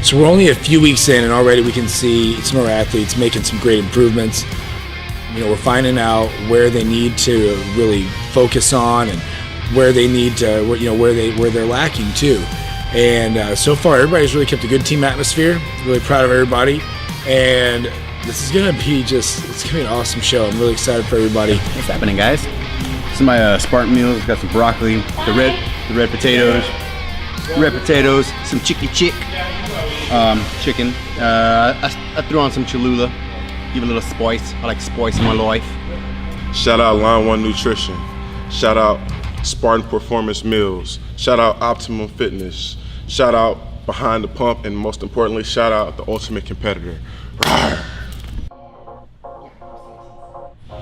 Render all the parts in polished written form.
So we're only a few weeks in, and already we can see some of our athletes making some great improvements. We're finding out where they need to really focus on, and where they need to, where they're lacking too. And so far, everybody's really kept a good team atmosphere. Really proud of everybody, and this is gonna be it's gonna be an awesome show. I'm really excited for everybody. What's happening, guys? This is my Spartan meal. It's got some broccoli, the red potatoes, some chicken. I threw on some Cholula, give a little spice. I like spice in my life. Shout out Line 1 Nutrition. Shout out Spartan Performance Meals. Shout out Optimum Fitness. Shout out Behind the Pump, and most importantly, shout out the Ultimate Competitor. Rawr.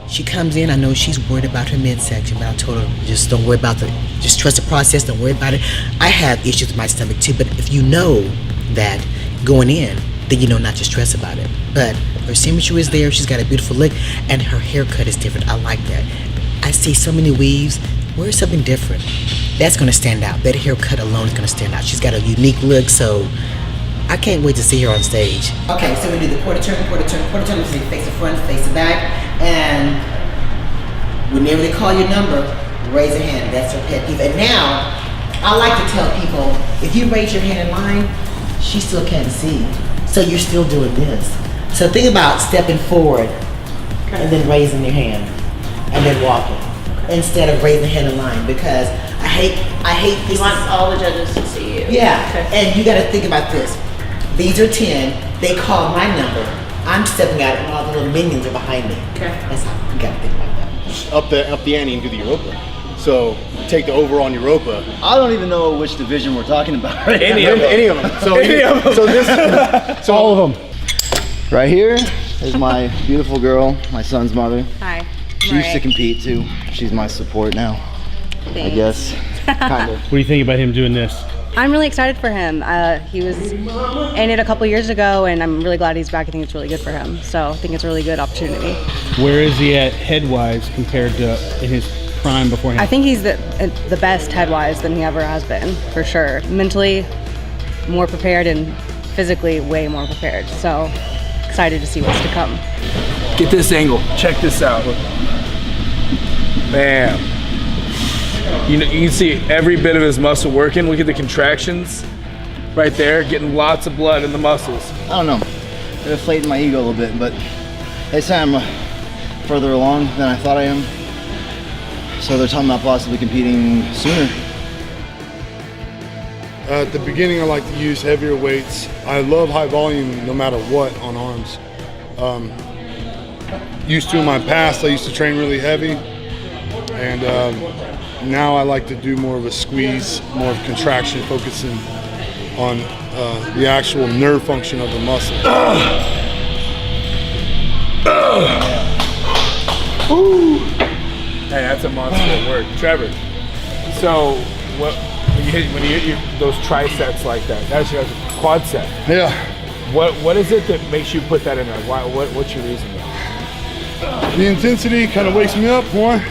She comes in, I know she's worried about her midsection, but I told her, just don't worry about just trust the process, don't worry about it. I have issues with my stomach too, but if you know that going in, then you know not to stress about it. But her symmetry is there, she's got a beautiful look, and her haircut is different. I like that. I see so many weaves, wear something different. That's gonna stand out. That haircut alone is gonna stand out. She's got a unique look, so I can't wait to see her on stage. Okay, so we do the quarter turn, so you face the front, face the back, and whenever they call your number, raise a hand. That's her pet peeve. And now, I like to tell people, if you raise your hand in line, she still can't see. So you're still doing this. So think about stepping forward and then raising your hand and then walking instead of raising the hand in line, because I hate this. You want all the judges to see you. Yeah, okay. And you gotta think about this. These are 10, they call my number. I'm stepping out and all the little minions are behind me. Okay. That's how you gotta think about that. Up the ante and do the Europa. So take the over on Europa. I don't even know which division we're talking about. Right? Any of them. So all of them. Right here is my beautiful girl, my son's mother. Hi. She used to compete too. She's my support now. Thanks. I guess. Kind of. What do you think about him doing this? I'm really excited for him. He was in it a couple years ago, and I'm really glad he's back. I think it's really good for him. So I think it's a really good opportunity. Where is he at head-wise compared to in his prime beforehand? I think he's the best head-wise than he ever has been, for sure. Mentally, more prepared, and physically, way more prepared. So excited to see what's to come. Get this angle. Check this out. Bam. You can see every bit of his muscle working. Look at the contractions right there, getting lots of blood in the muscles. I don't know. It inflated my ego a little bit, but they say I'm further along than I thought I am. So they're talking about possibly competing sooner. At the beginning, I like to use heavier weights. I love high volume no matter what on arms. Used to in my past, I used to train really heavy. And now I like to do more of a squeeze, more of contraction, focusing on the actual nerve function of the muscle. Hey, that's a monster at work. Trevor, so when you hit those triceps like that, that's your quadricep. Yeah. What is it that makes you put that in there? What's your reason? The intensity kind of wakes me up more,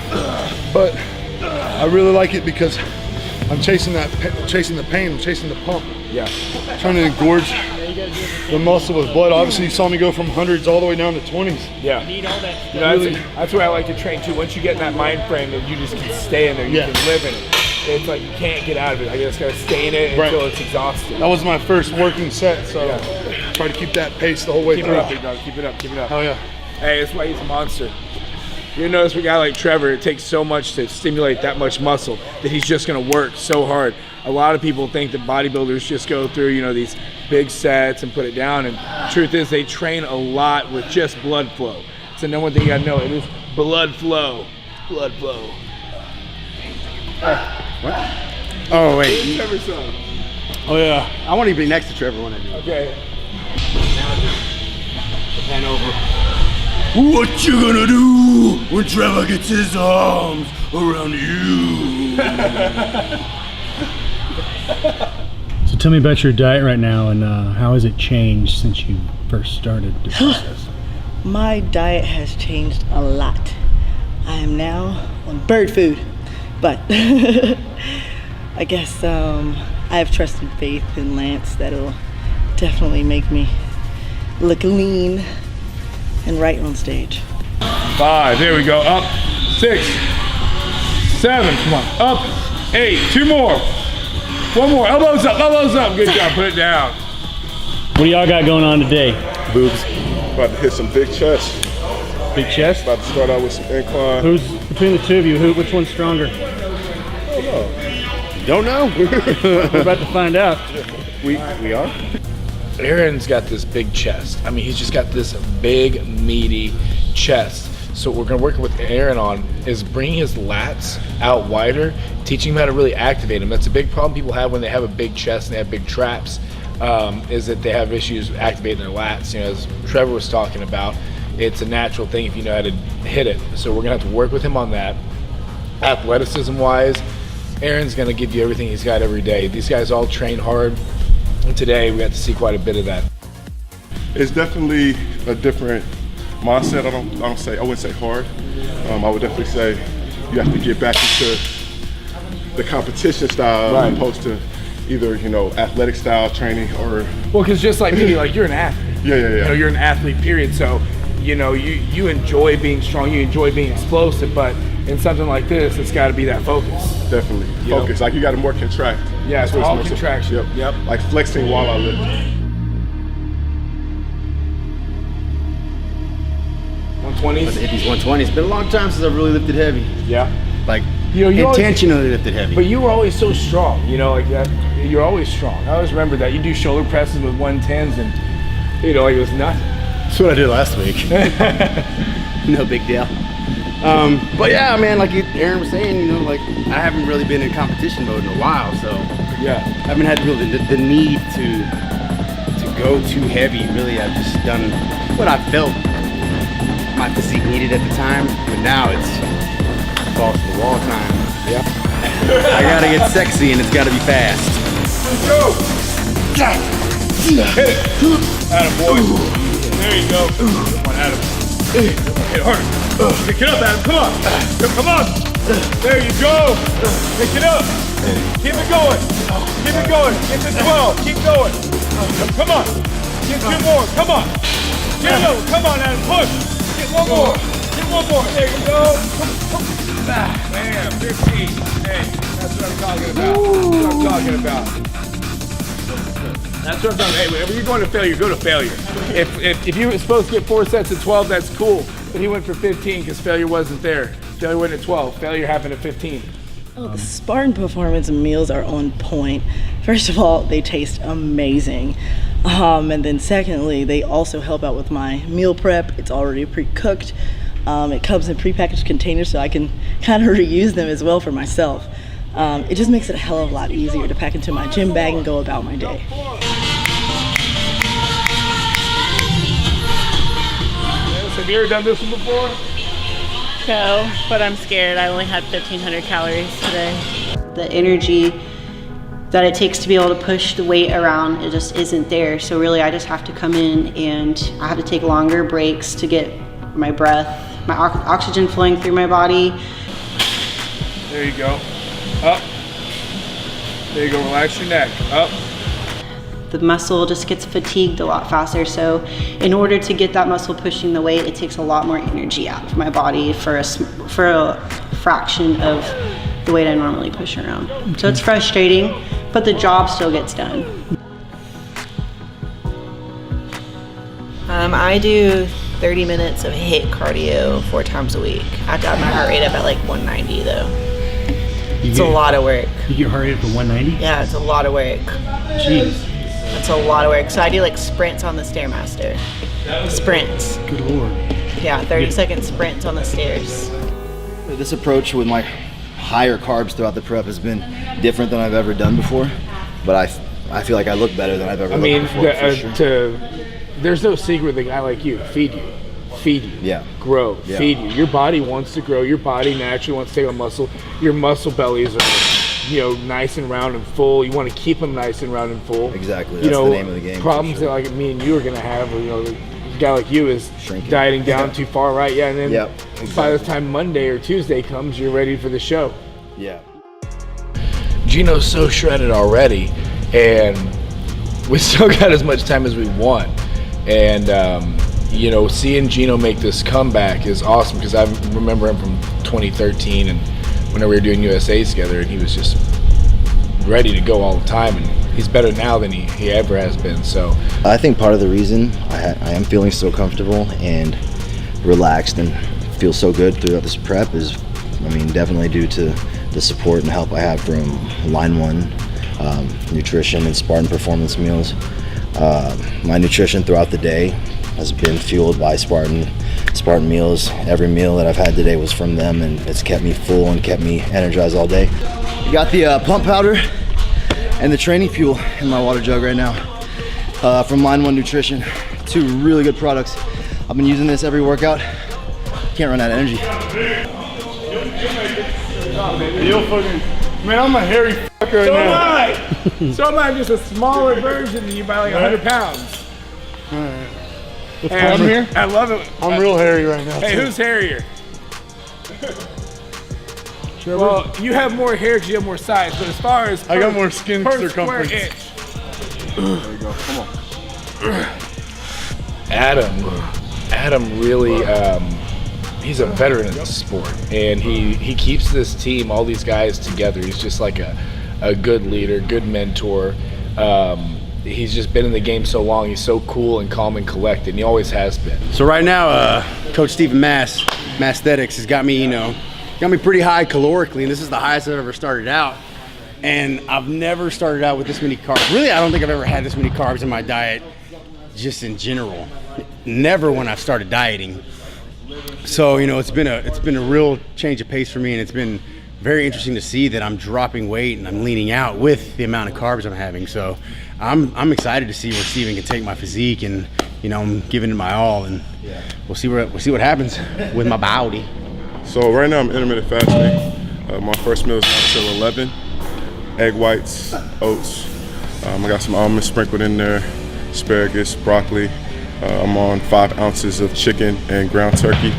but I really like it because I'm chasing the pain, I'm chasing the pump. Yeah. Trying to engorge the muscle with blood. Obviously, you saw me go from hundreds all the way down to 20s. Yeah. That's where I like to train too. Once you get in that mind frame that you just can stay in there, you can live in it. It's like you can't get out of it. I just gotta stay in it until it's exhausted. That was my first working set, so try to keep that pace the whole way through. Keep it up, big dog. Keep it up. Keep it up. Hell yeah. Hey, that's why he's a monster. You notice with a guy like Trevor, it takes so much to stimulate that much muscle that he's just gonna work so hard. A lot of people think that bodybuilders just go through, these big sets and put it down, and the truth is they train a lot with just blood flow. It's the number one thing you gotta know, it is blood flow. Blood flow. What? Oh, wait. Trevor's son. Oh, yeah. I want to be next to Trevor when I do it. Okay. Pan over. What you gonna do when Trevor gets his arms around you? So tell me about your diet right now, and how has it changed since you first started the process? My diet has changed a lot. I am now on bird food, but I guess I have trust and faith in Lance that he'll definitely make me look lean and right on stage. 5, there we go, up, 6, 7, come on, up, 8, 2 more, 1 more, elbows up, good job, put it down. What do y'all got going on today? Boobs. About to hit some big chest. Big chest? About to start out with some incline. Who's, between the two of you, which one's stronger? Don't know. We're about to find out. We are. Aaron's got this big chest. I mean, he's just got this big, meaty chest. So what we're gonna work with Aaron on is bringing his lats out wider, teaching him how to really activate them. That's a big problem people have when they have a big chest and they have big traps, is that they have issues activating their lats. You know, as Trevor was talking about, it's a natural thing if you know how to hit it. So we're gonna have to work with him on that. Athleticism-wise, Aaron's gonna give you everything he's got every day. These guys all train hard, and today we got to see quite a bit of that. It's definitely a different mindset. I wouldn't say hard. I would definitely say you have to get back into the competition style as opposed to either, you know, athletic style training or. Well, because just like me, like you're an athlete. Yeah. You know, you're an athlete, period. So, you know, you enjoy being strong, you enjoy being explosive, but in something like this, it's got to be that focus. Definitely focus. Like you got to more contract. Yeah, it's all contraction. Yep. Like flexing while I lift. 120s. The hippies 120s. It's been a long time since I've really lifted heavy. Yeah. Like You intentionally lifted heavy. But you were always so strong, you know, like that. You're always strong. I always remember that. You do shoulder presses with 110s and, you know, it was nothing. That's what I did last week. No big deal. But yeah, man, like Aaron was saying, you know, like I haven't really been in competition mode in a while, so yeah, I haven't had really the need to go too heavy. Really, I've just done what I felt my physique needed at the time, but now it's balls to the wall time. Yeah. I gotta get sexy and it's gotta be fast. Go! Hit it! Adam, boy. There you go. Come on, Adam. Hit it harder. Pick it up, Adam. Come on. Come on. There you go. Pick it up. Keep it going. Keep it going. Get to 12. Keep going. Come on. Get 2 more. Come on. Get another. Come on, Adam. Push. Get 1 more. Get 1 more. There you go. Man, 15. Hey, that's what I'm talking about. That's what I'm talking about. That's what I'm talking about. Hey, whenever you're going to failure, go to failure. If you were supposed to get 4 sets of 12, that's cool. But he went for 15 because failure wasn't there. Failure went at 12. Failure happened at 15. Oh, the Spartan Performance meals are on point. First of all, they taste amazing. And then secondly, they also help out with my meal prep. It's already pre-cooked. It comes in prepackaged containers, so I can kind of reuse them as well for myself. It just makes it a hell of a lot easier to pack into my gym bag and go about my day. Have you ever done this one before? No, but I'm scared. I only had 1,500 calories today. The energy that it takes to be able to push the weight around, it just isn't there. So really I just have to come in and I have to take longer breaks to get my breath, my oxygen flowing through my body. There you go. Up. There you go, relax your neck. Up. The muscle just gets fatigued a lot faster. So in order to get that muscle pushing the weight, it takes a lot more energy out of my body for a fraction of the weight I normally push around. So it's frustrating, but the job still gets done. I do 30 minutes of HIIT cardio 4 times a week. I have to have my heart rate up at like 190 though. It's a lot of work. You get heart rate up to 190? Yeah, it's a lot of work. Jeez. It's a lot of work. So I do like sprints on the Stairmaster. Sprints. Good Lord. Yeah, 30-second sprints on the stairs. This approach with my higher carbs throughout the prep has been different than I've ever done before, but I feel like I look better than I've ever looked before. For sure. There's no secret with a guy like you. Feed you. Yeah. Grow. Yeah. Feed you. Your body wants to grow. Your body naturally wants to take on muscle. Your muscle bellies are, nice and round and full. You want to keep them nice and round and full. Exactly. That's the name of the game. Problems that like me and you are going to have, a guy like you is shrinking, dieting down too far, right? Yeah. And then by the time Monday or Tuesday comes, you're ready for the show. Yeah. Gino's so shredded already, and we still got as much time as we want. And you know, seeing Gino make this comeback is awesome, because I remember him from 2013 and whenever we were doing USAs together, and he was just ready to go all the time, and he's better now than he ever has been. So I think part of the reason I am feeling so comfortable and relaxed and feel so good throughout this prep is, I mean, definitely due to the support and help I have from Line 1 nutrition and Spartan Performance meals. My nutrition throughout the day has been fueled by Spartan meals. Every meal that I've had today was from them, and it's kept me full and kept me energized all day. You got the pump powder and the training fuel in my water jug right now from Line 1 Nutrition. 2 really good products. I've been using this every workout. Can't run out of energy. Man, I'm a hairy fucker right now. So am I. I'm just a smaller version than you by like 100 pounds. Hey, I'm here. I love it. I'm real hairy right now. Hey, who's hairier? Well, you have more hair because you have more size, but as far as I got more skin per circumference. square inch. There you go. Come on. Adam really, he's a veteran in this sport, and he keeps this team, all these guys together. He's just like a good leader, good mentor. He's just been in the game so long. He's so cool and calm and collected, and he always has been. So right now, Coach Stephen Masthetics has got me, got me pretty high calorically, and this is the highest I've ever started out. And I've never started out with this many carbs. Really, I don't think I've ever had this many carbs in my diet, just in general. Never when I've started dieting. So, it's been a real change of pace for me, and it's been very interesting to see that I'm dropping weight and I'm leaning out with the amount of carbs I'm having. So I'm excited to see where Steven can take my physique, and I'm giving it my all, and we'll see what happens with my body. So right now I'm intermittent fasting. My first meal is not until 11. Egg whites, oats. I got some almonds sprinkled in there, asparagus, broccoli. I'm on 5 ounces of chicken and ground turkey.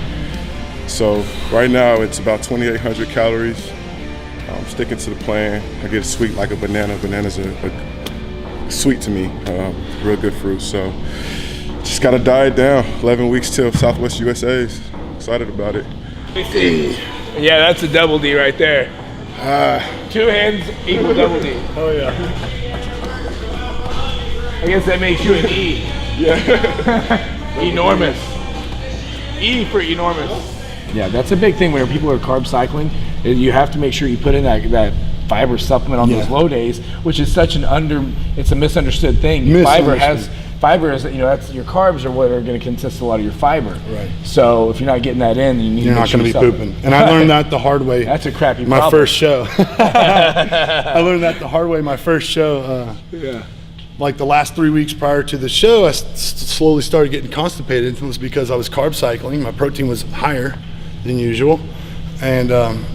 So right now it's about 2,800 calories. I'm sticking to the plan. I get sweet like a banana. Bananas are sweet to me, real good fruit. So just gotta diet down. 11 weeks till Southwest USA's. Excited about it. Yeah, that's a double D right there. 2 hands equal double D. Oh yeah. I guess that makes you an E. Yeah. Enormous. E for enormous. Yeah, that's a big thing where people are carb cycling. You have to make sure you put in that fiber supplement on those low days, which is such it's a misunderstood thing. Fiber is, that's your carbs are what are going to consist a lot of your fiber. Right. So if you're not getting that in, you need you're to make not going to be pooping. And I learned that the hard way. That's a crappy my problem. First show. I learned that the hard way my first show. Like the last 3 weeks prior to the show, I slowly started getting constipated. It was because I was carb cycling. My protein was higher than usual, and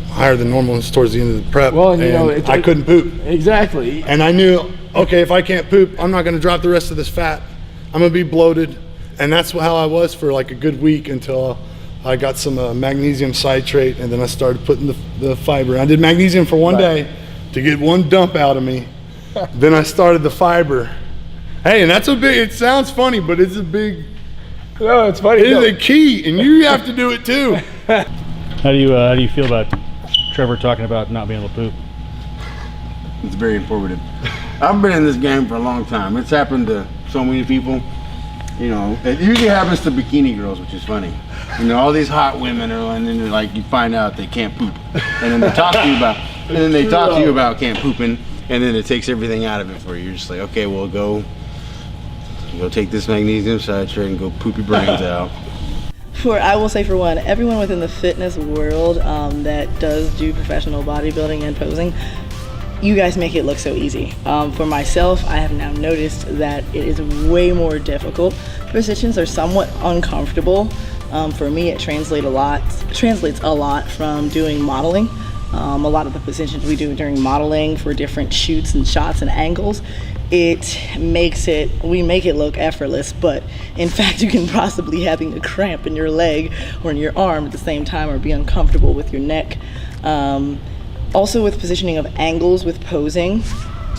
higher than normal towards the end of the prep. Well, and I couldn't poop. Exactly. And I knew, okay, if I can't poop, I'm not going to drop the rest of this fat. I'm going to be bloated. And that's how I was for like a good week until I got some magnesium citrate, and then I started putting the fiber. I did magnesium for one day to get one dump out of me. Then I started the fiber. Hey, and that's it sounds funny, but it's a big, no, it's funny. It is a key, and you have to do it too. How do you feel about Trevor talking about not being able to poop? It's very informative. I've been in this game for a long time. It's happened to so many people. It usually happens to bikini girls, which is funny. All these hot women and then you find out they can't poop, and then they talk to you about can't pooping, and then it takes everything out of it for you. You're just like, okay, well, go take this magnesium citrate and go poop your brains out. I will say for one, everyone within the fitness world that does do professional bodybuilding and posing, you guys make it look so easy. For myself, I have now noticed that it is way more difficult. Positions are somewhat uncomfortable. For me, it translates a lot from doing modeling. A lot of the positions we do during modeling for different shoots and shots and angles, we make it look effortless, but in fact you can possibly having a cramp in your leg or in your arm at the same time, or be uncomfortable with your neck. Also with positioning of angles with posing,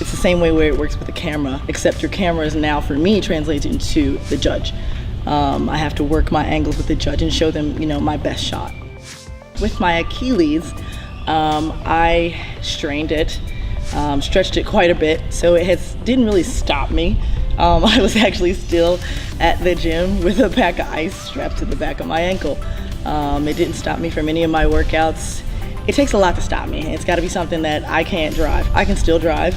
It's the same way where it works with the camera, except your camera is now, for me, translates into the judge. I have to work my angles with the judge and show them, my best shot. With my Achilles, I strained it, stretched it quite a bit, so it didn't really stop me. I was actually still at the gym with a pack of ice strapped to the back of my ankle. It didn't stop me from any of my workouts. It takes a lot to stop me. It's got to be something that I can't drive. I can still drive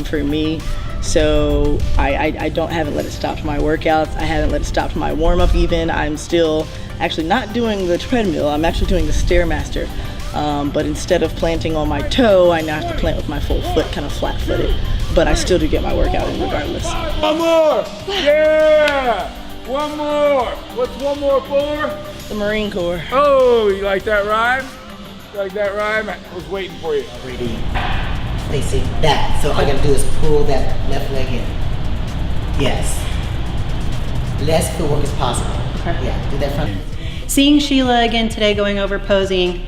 for me, so I haven't let it stop my workouts. I haven't let it stop my warm-up even. I'm still actually not doing the treadmill. I'm actually doing the Stairmaster. But instead of planting on my toe, I now have to plant with my full foot, kind of flat-footed. But I still do get my workout in regardless. One more! Yeah! One more! What's one more for? The Marine Corps. Oh, you like that rhyme? You like that rhyme? I was waiting for you. Already. Stacy, that. So all I gotta do is pull that left leg in. Yes. Less footwork as possible. Okay. Yeah, do that front. Seeing Sheila again today going over posing,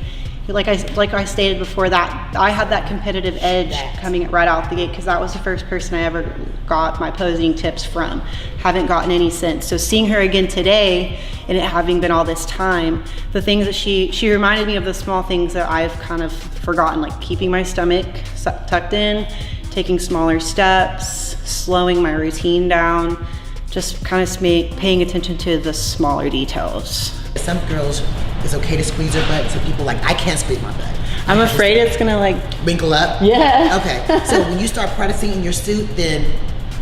like I stated before, that I had that competitive edge coming right out the gate because that was the first person I ever got my posing tips from. Haven't gotten any since. So seeing her again today, and it having been all this time, the things that she reminded me of the small things that I've kind of forgotten, like keeping my stomach tucked in, taking smaller steps, slowing my routine down, just kind of paying attention to the smaller details. Some girls, it's okay to squeeze their butt. Some people I can't squeeze my butt. I'm afraid it's gonna wrinkle up? Yeah. Okay, so when you start practicing in your suit, then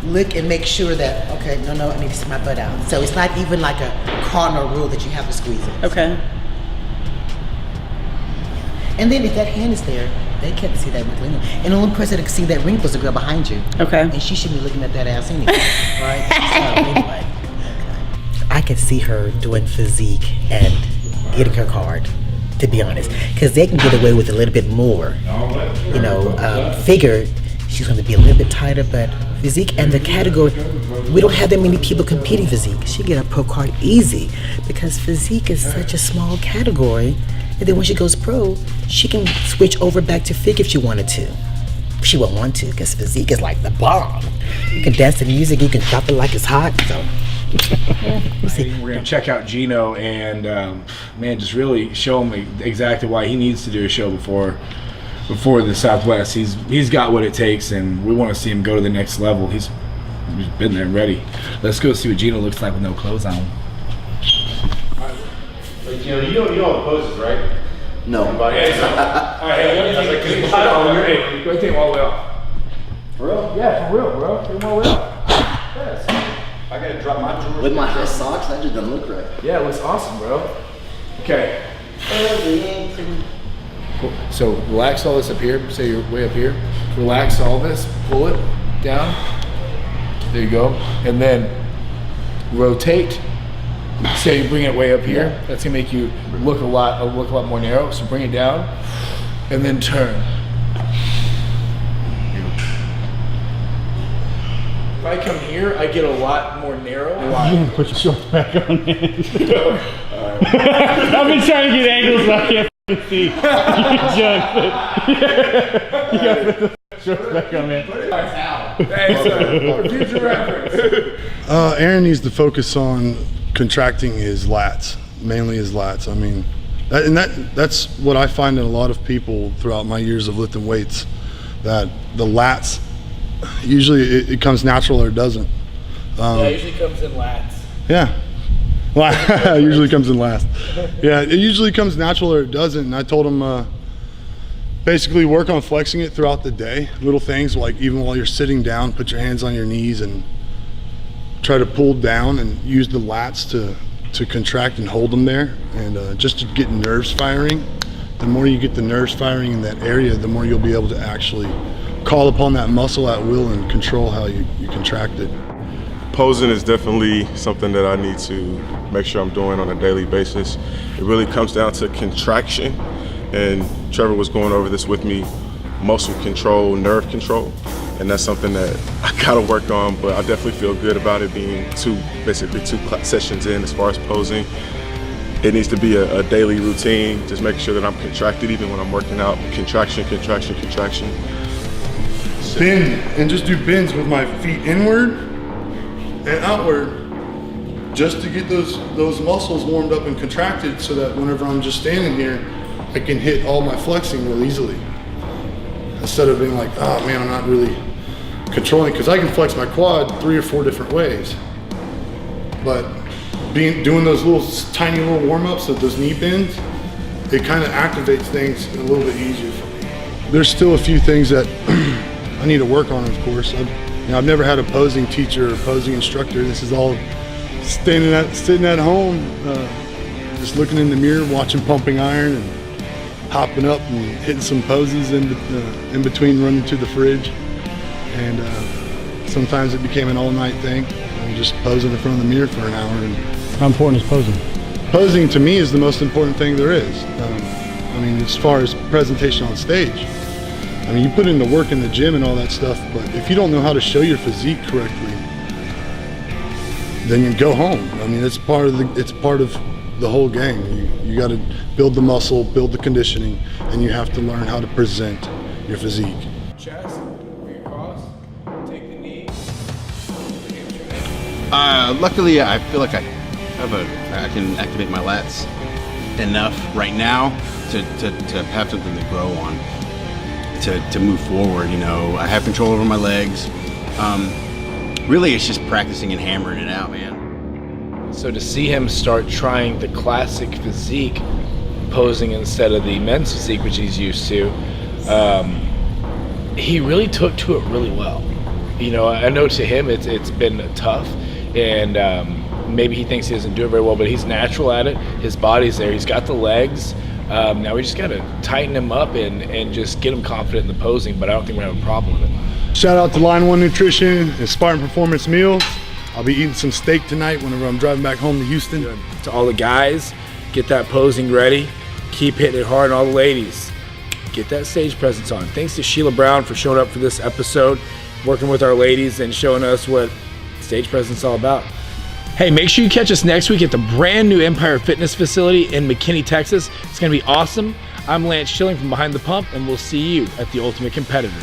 look and make sure that, okay, no, I need to see my butt out. So it's not even like a cardinal rule that you have to squeeze it. Okay. And then if that hand is there, they can't see that wrinkle. And the only person that can see that wrinkle is the girl behind you. Okay. And she should be looking at that ass anyway, right? So anyway. I could see her doing physique and getting her card, to be honest, because they can get away with a little bit more. Figure, she's going to be a little bit tighter, but physique and the category, we don't have that many people competing physique. She get a pro card easy because physique is such a small category, and then when she goes pro, she can switch over back to figure if she wanted to. She won't want to because physique is like the bomb. You can dance to music, you can drop it like it's hot, so. We're gonna check out Gino and just really show him exactly why he needs to do a show before the Southwest. He's got what it takes, and we want to see him go to the next level. He's been there and ready. Let's go see what Gino looks like with no clothes on. Gino, you know all the poses, right? No. All right, take him all the way off. For real? Yeah, for real, bro. Take him all the way off. Yes. I gotta drop my jewelry. With my high socks, that just doesn't look right. Yeah, it looks awesome, bro. Okay. Cool. So relax all this up here. Say you're way up here. Relax all this. Pull it down. There you go. And then rotate. Say you bring it way up here. Yeah. That's gonna make you look a lot more narrow. So bring it down, and then turn. If I come here, I get a lot more narrow. You put your shorts back on, man. I've been trying to get angles, but I can't see. You gotta put the shorts back on, man. Thanks, for future reference. Aaron needs to focus on contracting his lats, mainly his lats. I mean, that's what I find in a lot of people throughout my years of lifting weights, that the lats, usually it comes natural or it doesn't. It usually comes in lats. Yeah. Well, it usually comes in last. Yeah, it usually comes natural or it doesn't. And I told him basically work on flexing it throughout the day. Little things like even while you're sitting down, put your hands on your knees and try to pull down and use the lats to contract and hold them there. And just to get nerves firing. The more you get the nerves firing in that area, the more you'll be able to actually call upon that muscle at will and control how you contract it. Posing is definitely something that I need to make sure I'm doing on a daily basis. It really comes down to contraction, and Trevor was going over this with me, muscle control, nerve control, and that's something that I gotta work on, but I definitely feel good about it being basically two sessions in as far as posing. It needs to be a daily routine, just making sure that I'm contracted even when I'm working out. Contraction, contraction, contraction. bend and just do bends with my feet inward and outward, just to get those muscles warmed up and contracted, so that whenever I'm just standing here, I can hit all my flexing real easily. Instead of being like, oh man, I'm not really controlling, because I can flex my quad 3 or 4 different ways. But doing those tiny little warm-ups of those knee bends, it kind of activates things a little bit easier for me. There's still a few things that I need to work on, of course. I've never had a posing teacher or posing instructor. This is all sitting at home, just looking in the mirror, watching pumping iron and hopping up and hitting some poses in between running to the fridge. And sometimes it became an all-night thing. I'm just posing in front of the mirror for an hour. And how important is posing? Posing to me is the most important thing there is. I mean, as far as presentation on stage, I mean, you put in the work in the gym and all that stuff, but if you don't know how to show your physique correctly, then you go home. I mean, it's part of the whole game. You got to build the muscle, build the conditioning, and you have to learn how to present your physique. Chest, bring across, take the knee. Luckily, I feel like I can activate my lats enough right now to have something to grow on, to move forward. You know, I have control over my legs. Really, it's just practicing and hammering it out, man. So to see him start trying the classic physique, posing instead of the men's physique, which he's used to, he really took to it really well. You know, I know to him it's been tough, and maybe he thinks he doesn't do it very well, but he's natural at it. His body's there. He's got the legs. Now we just got to tighten him up and just get him confident in the posing, but I don't think we're going to have a problem with it. Shout out to Line 1 Nutrition and Spartan Performance Meals. I'll be eating some steak tonight whenever I'm driving back home to Houston. To all the guys, get that posing ready. Keep hitting it hard. And all the ladies, get that stage presence on. Thanks to Sheila Brown for showing up for this episode, working with our ladies and showing us what stage presence is all about. Hey, make sure you catch us next week at the brand new Empire Fitness facility in McKinney, Texas. It's going to be awesome. I'm Lance Schilling from Behind the Pump, and we'll see you at the Ultimate Competitor.